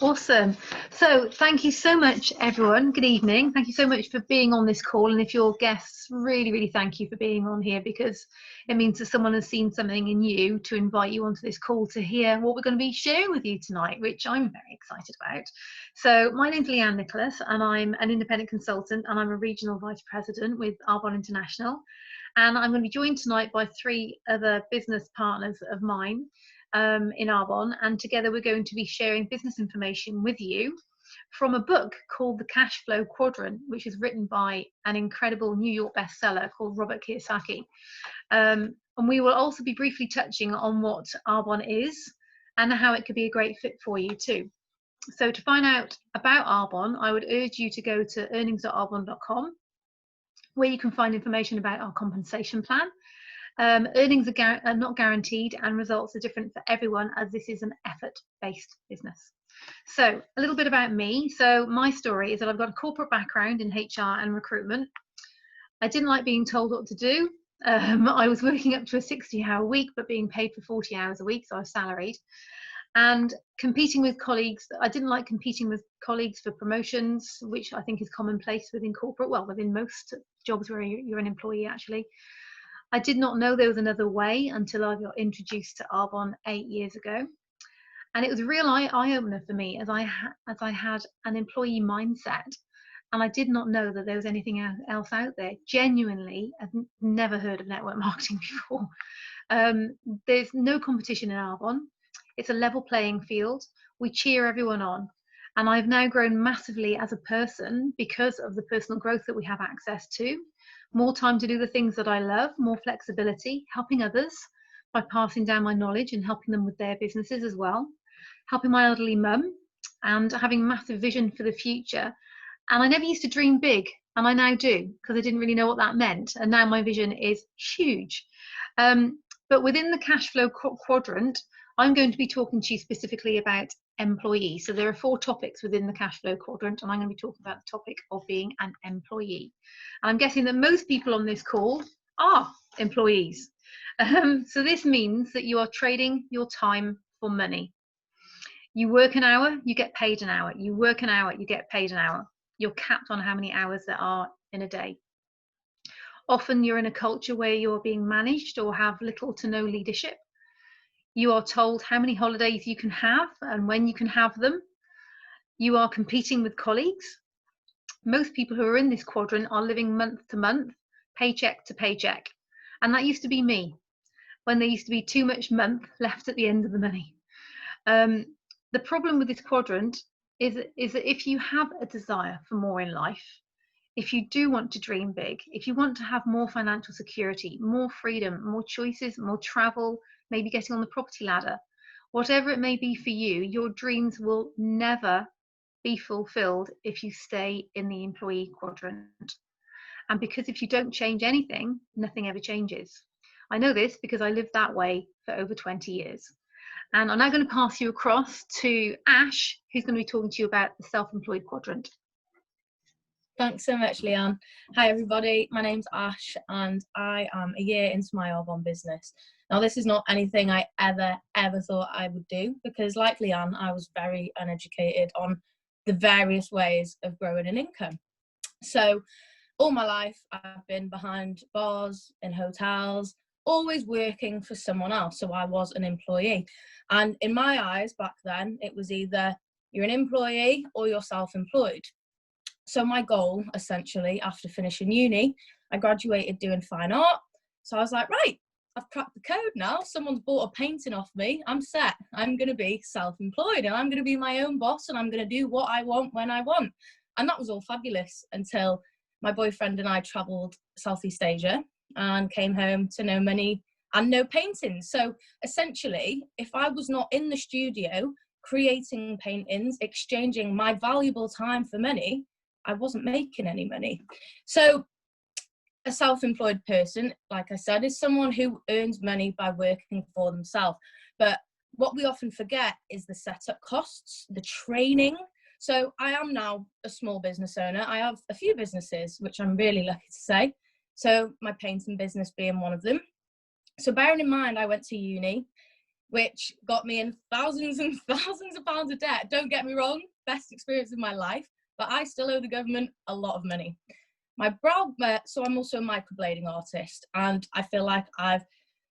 Awesome. So thank you so much, everyone. Good evening. Thank you so much for being on this call. And if you're guests, really, really thank you for being on here, because it means that someone has seen something in you to invite you onto this call to hear what we're going to be sharing with you tonight, which I'm very excited about. So my name's Leanne Nicholas, and I'm an independent consultant, and I'm a regional vice president with Arbonne International. And I'm going to be joined tonight by 3 other business partners of mine in Arbonne, and together we're going to be sharing business information with you from a book called The Cash Flow Quadrant, which is written by an incredible New York bestseller called Robert Kiyosaki. And we will also be briefly touching on what Arbonne is and how it could be a great fit for you too. So to find out about Arbonne, I would urge you to go to earnings.arbonne.com, where you can find information about our compensation plan. Earnings are not guaranteed, and results are different for everyone, as this is an effort-based business. So a little bit about me. So my story is that I've got a corporate background in HR and recruitment. I didn't like being told what to do. I was working up to a 60-hour week, but being paid for 40 hours a week, so I was salaried. And competing with colleagues, I didn't like competing with colleagues for promotions, which I think is commonplace within corporate, well, within most jobs where you're an employee, actually. I did not know there was another way until I got introduced to Arbonne 8 years ago. And it was a real eye-opener for me, as I had an employee mindset, and I did not know that there was anything else out there. Genuinely, I've never heard of network marketing before. There's no competition in Arbonne. It's a level playing field. We cheer everyone on. And I've now grown massively as a person because of the personal growth that we have access to. More time to do the things that I love, more flexibility, helping others by passing down my knowledge and helping them with their businesses as well, helping my elderly mum, and having massive vision for the future. And I never used to dream big, and I now do, because I didn't really know what that meant. And now my vision is huge. But within the cash flow quadrant, I'm going to be talking to you specifically about employees. So there are 4 topics within the cash flow quadrant, and I'm going to be talking about the topic of being an employee. And I'm guessing that most people on this call are employees. So this means that you are trading your time for money. You work an hour, you get paid an hour. You work an hour, you get paid an hour. You're capped on how many hours there are in a day. Often you're in a culture where you're being managed or have little to no leadership. You are told how many holidays you can have and when you can have them. You are competing with colleagues. Most people who are in this quadrant are living month to month, paycheck to paycheck. And that used to be me, when there used to be too much month left at the end of the money. The problem with this quadrant is that if you have a desire for more in life, if you do want to dream big, if you want to have more financial security, more freedom, more choices, more travel, maybe getting on the property ladder, whatever it may be for you, your dreams will never be fulfilled if you stay in the employee quadrant. And because if you don't change anything, nothing ever changes. I know this because I lived that way for over 20 years. And I'm now going to pass you across to Ash, who's going to be talking to you about the self-employed quadrant. Thanks so much, Leanne. Hi, everybody. My name's Ash, and I am a year into my Arbonne business. Now, this is not anything I ever thought I would do, because like Leanne, I was very uneducated on the various ways of growing an income. So all my life, I've been behind bars, in hotels, always working for someone else. So I was an employee. And in my eyes back then, it was either you're an employee or you're self-employed. So my goal, essentially, after finishing uni, I graduated doing fine art. So I was like, right, I've cracked the code now. Someone's bought a painting off me. I'm set. I'm going to be self-employed, and I'm going to be my own boss, and I'm going to do what I want when I want. And that was all fabulous until my boyfriend and I travelled Southeast Asia and came home to no money and no paintings. So essentially, if I was not in the studio creating paintings, exchanging my valuable time for money, I wasn't making any money. So a self-employed person, like I said, is someone who earns money by working for themselves. But what we often forget is the setup costs, the training. So I am now a small business owner. I have a few businesses, which I'm really lucky to say. So my painting business being one of them. So bearing in mind, I went to uni. which got me in thousands and thousands of pounds of debt. Don't get me wrong, best experience of my life, but I still owe the government a lot of money. So I'm also a microblading artist, and I feel like I've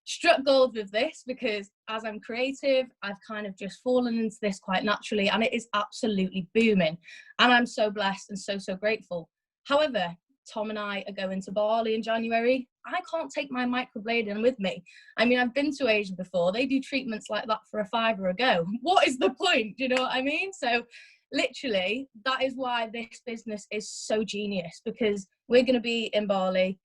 struck gold with this because as I'm creative, I've kind of just fallen into this quite naturally, and it is absolutely booming. And I'm so blessed and so grateful. However, Tom and I are going to Bali in January. I can't take my microblading with me. I mean, I've been to Asia before. They do treatments like that for a £5 a go. What is the point? Do you know what I mean? So literally, that is why this business is so genius, because we're going to be in Bali,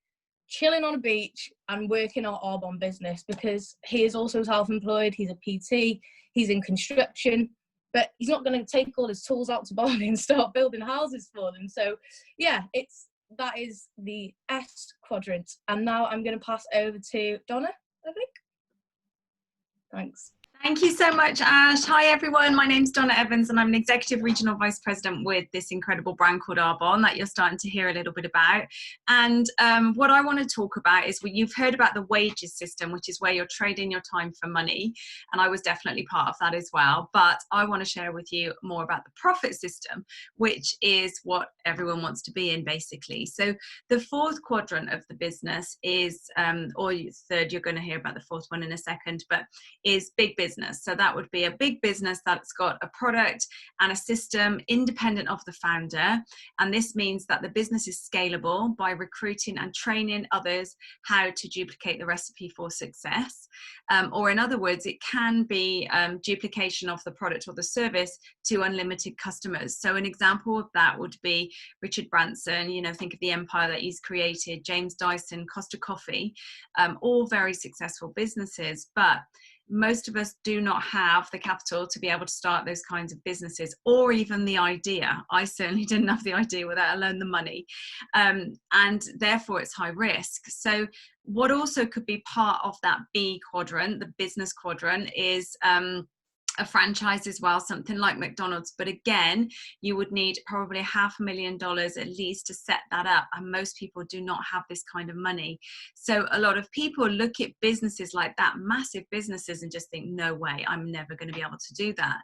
chilling on a beach and working our Arbonne business, because he is also self-employed. He's a PT, he's in construction, but he's not going to take all his tools out to Bali and start building houses for them. So yeah, that is the S quadrant. And now I'm going to pass over to Donna, I think. Thanks. Thank you so much, Ash. Hi everyone, my name's Donna Evans and I'm an Executive Regional Vice President with this incredible brand called Arbonne that you're starting to hear a little bit about. And what I want to talk about is you've heard about the wages system, which is where you're trading your time for money. And I was definitely part of that as well. But I want to share with you more about the profit system, which is what everyone wants to be in basically. So the fourth quadrant of the business is, or third, you're going to hear about the fourth one in a second, but is big business. So that would be a big business that's got a product and a system independent of the founder. And this means that the business is scalable by recruiting and training others how to duplicate the recipe for success. Or in other words, it can be duplication of the product or the service to unlimited customers. So an example of that would be Richard Branson, you know, think of the empire that he's created, James Dyson, Costa Coffee, all very successful businesses. But most of us do not have the capital to be able to start those kinds of businesses, or even the idea. I certainly didn't have the idea, without alone the money. And therefore it's high risk. So what also could be part of that B quadrant, the business quadrant, is a franchise as well, something like McDonald's. But again, you would need probably $500,000 at least to set that up. And most people do not have this kind of money. So a lot of people look at businesses like that, massive businesses, and just think, no way, I'm never going to be able to do that.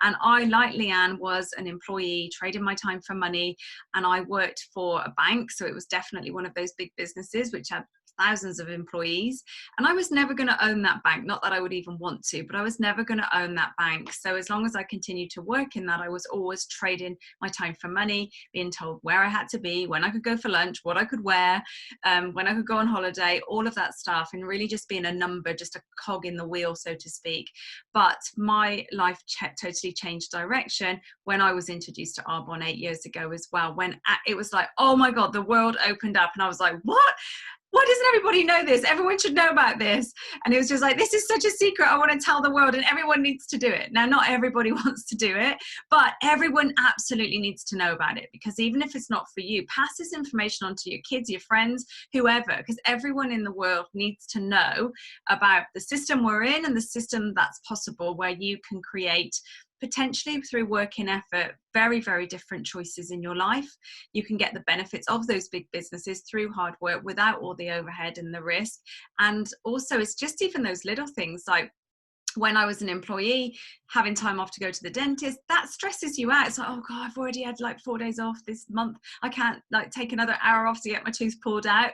And I, like Leanne, was an employee, trading my time for money. And I worked for a bank. So it was definitely one of those big businesses which had thousands of employees, and I was never going to own that bank. Not that I would even want to, but I was never going to own that bank. So as long as I continued to work in that, I was always trading my time for money, being told where I had to be, when I could go for lunch, what I could wear, when I could go on holiday, all of that stuff, and really just being a number, just a cog in the wheel, so to speak. But my life totally changed direction when I was introduced to Arbonne 8 years ago as well, when it was like, oh my God, the world opened up, and I was like, what? Why doesn't everybody know this? Everyone should know about this. And it was just like, this is such a secret. I want to tell the world, and everyone needs to do it. Now, not everybody wants to do it, but everyone absolutely needs to know about it, because even if it's not for you, pass this information on to your kids, your friends, whoever, because everyone in the world needs to know about the system we're in and the system that's possible, where you can create, potentially through working effort, very, very different choices in your life. You can get the benefits of those big businesses through hard work without all the overhead and the risk. And also, it's just even those little things like, when I was an employee, having time off to go to the dentist, that stresses you out. It's like, oh God, I've already had like 4 days off this month. I can't like take another hour off to get my tooth pulled out.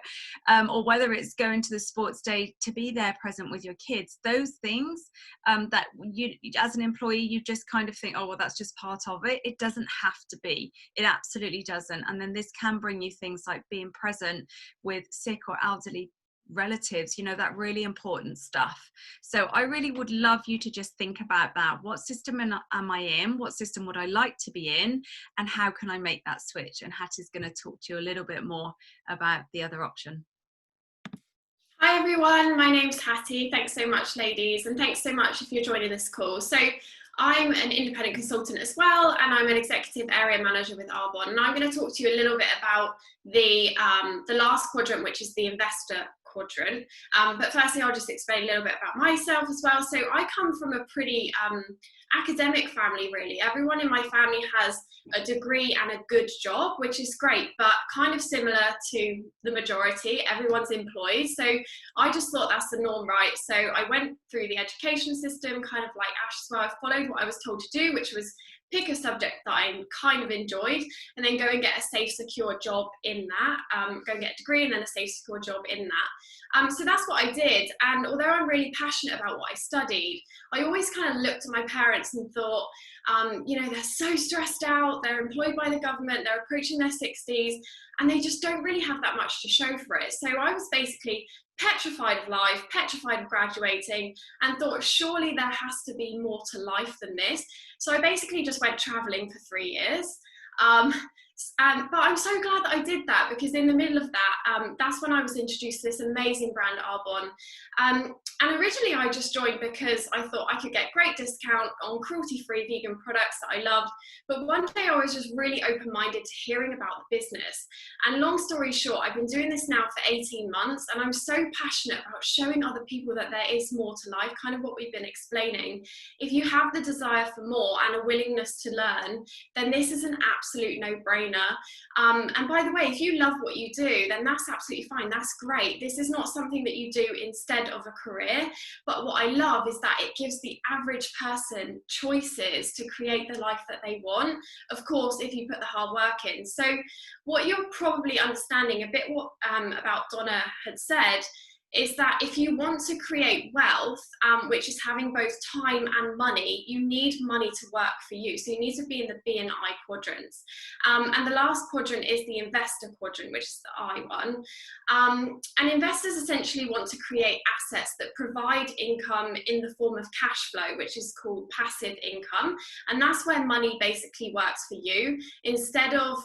Or whether it's going to the sports day to be there present with your kids. Those things that you, as an employee, you just kind of think, oh, well, that's just part of it. It doesn't have to be. It absolutely doesn't. And then this can bring you things like being present with sick or elderly relatives, you know, that really important stuff. So I really would love you to just think about that. What system am I in? What system would I like to be in? And how can I make that switch? And Hattie's going to talk to you a little bit more about the other option. Hi everyone, my name's Hattie. Thanks so much, ladies, and thanks so much if you're joining this call. So I'm an independent consultant as well, and I'm an executive area manager with Arbonne. And I'm going to talk to you a little bit about the last quadrant, which is the investor quadrant. But firstly, I'll just explain a little bit about myself as well. So I come from a pretty academic family, really. Everyone in my family has a degree and a good job, which is great, but kind of similar to the majority, everyone's employed. So I just thought that's the norm, right? So I went through the education system, kind of like Ash, so I followed what I was told to do, which was pick a subject that I kind of enjoyed and then go and get a safe, secure job in that, go and get a degree and then a safe, secure job in that. So that's what I did. And although I'm really passionate about what I studied, I always kind of looked at my parents and thought, you know, they're so stressed out, they're employed by the government, they're approaching their 60s, and they just don't really have that much to show for it. So I was basically petrified of life, petrified of graduating, and thought surely there has to be more to life than this. So I basically just went traveling for 3 years. But I'm so glad that I did that, because in the middle of that, that's when I was introduced to this amazing brand, Arbonne. And originally I just joined because I thought I could get great discount on cruelty-free vegan products that I loved. But one day I was just really open-minded to hearing about the business. And long story short, I've been doing this now for 18 months, and I'm so passionate about showing other people that there is more to life, kind of what we've been explaining. If you have the desire for more and a willingness to learn, then this is an absolute no-brainer. And by the way, if you love what you do, then that's absolutely fine. That's great. This is not something that you do instead of a career. But what I love is that it gives the average person choices to create the life that they want. Of course, if you put the hard work in. So what you're probably understanding a bit what about Donna had said is that if you want to create wealth, which is having both time and money, you need money to work for you. So you need to be in the B and I quadrants. And the last quadrant is the investor quadrant, which is the I one. And investors essentially want to create assets that provide income in the form of cash flow, which is called passive income. And that's where money basically works for you, instead of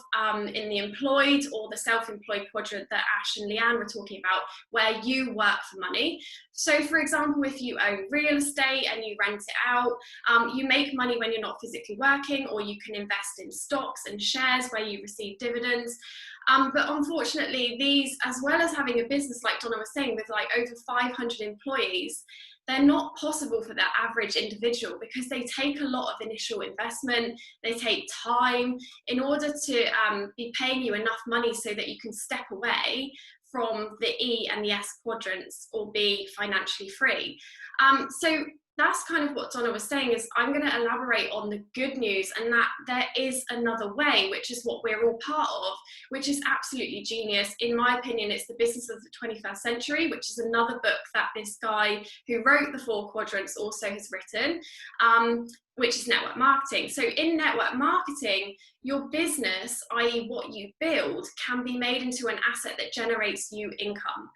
in the employed or the self-employed quadrant that Ash and Leanne were talking about, where you work for money. So for example, if you own real estate and you rent it out, you make money when you're not physically working, or you can invest in stocks and shares where you receive dividends. But unfortunately, these, as well as having a business like Donna was saying, with like over 500 employees, they're not possible for the average individual, because they take a lot of initial investment, they take time in order to be paying you enough money so that you can step away from the E and the S quadrants or be financially free. So that's kind of what Donna was saying, is I'm going to elaborate on the good news, and that there is another way, which is what we're all part of, which is absolutely genius. In my opinion, it's The Business of the 21st Century, which is another book that this guy who wrote the 4 quadrants also has written, which is network marketing. So in network marketing, your business, i.e. what you build, can be made into an asset that generates you income.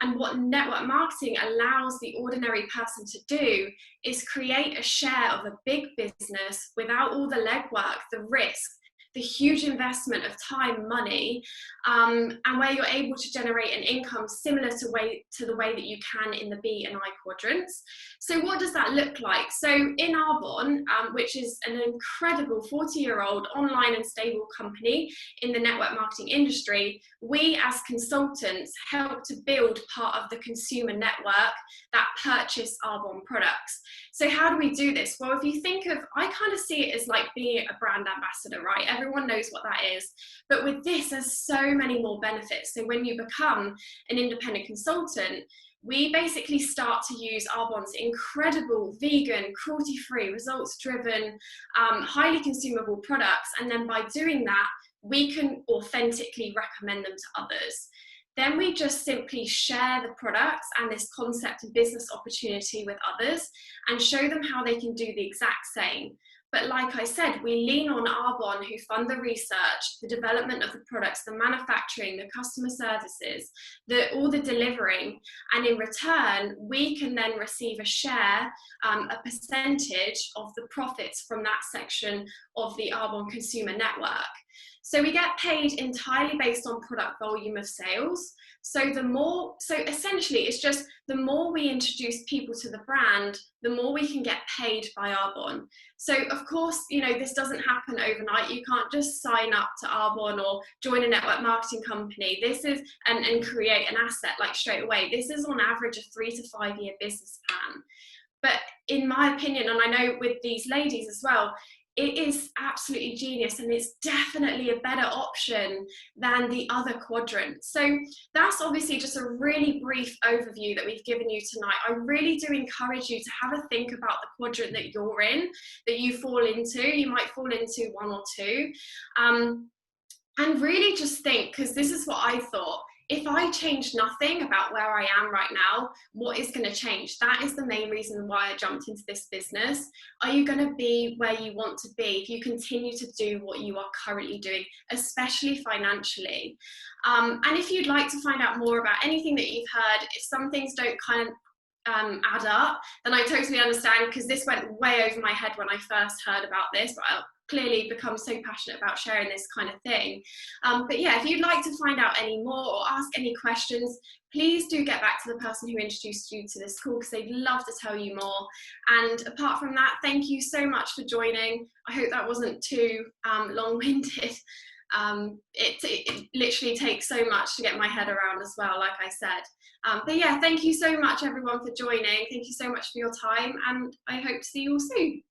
And what network marketing allows the ordinary person to do is create a share of a big business without all the legwork, the risk, the huge investment of time, money, and where you're able to generate an income similar to the way that you can in the B and I quadrants. So what does that look like? So in Arbonne, which is an incredible 40-year-old online and stable company in the network marketing industry, we as consultants help to build part of the consumer network that purchase Arbonne products. So how do we do this? Well, if you think of, I kind of see it as like being a brand ambassador, right? Everyone knows what that is. But with this, there's so many more benefits. So when you become an independent consultant, we basically start to use Arbonne's incredible vegan, cruelty-free, results-driven, highly consumable products. And then by doing that, we can authentically recommend them to others. Then we just simply share the products and this concept and business opportunity with others and show them how they can do the exact same. But like I said, we lean on Arbonne, who fund the research, the development of the products, the manufacturing, the customer services, all the delivering. And in return, we can then receive a share, a percentage of the profits from that section of the Arbonne consumer network. So we get paid entirely based on product volume of sales. So essentially it's just the more we introduce people to the brand, the more we can get paid by Arbonne. So of course, you know, this doesn't happen overnight. You can't just sign up to Arbonne or join a network marketing company. This is, and create an asset like straight away. This is on average a 3 to 5 year business plan. But in my opinion, and I know with these ladies as well, it is absolutely genius, and it's definitely a better option than the other quadrants. So that's obviously just a really brief overview that we've given you tonight. I really do encourage you to have a think about the quadrant that you're in, that you fall into. You might fall into one or two. And really just think, because this is what I thought, if I change nothing about where I am right now, what is going to change? That is the main reason why I jumped into this business. Are you going to be where you want to be if you continue to do what you are currently doing, especially financially? And if you'd like to find out more about anything that you've heard, if some things don't kind of add up, then I totally understand, because this went way over my head when I first heard about this, but I'll clearly become so passionate about sharing this kind of thing. But yeah, if you'd like to find out any more or ask any questions, please do get back to the person who introduced you to this call, because they'd love to tell you more. And apart from that, thank you so much for joining. I hope that wasn't too long-winded. It literally takes so much to get my head around as well, like I said. But yeah, thank you so much everyone for joining. Thank you so much for your time, and I hope to see you all soon.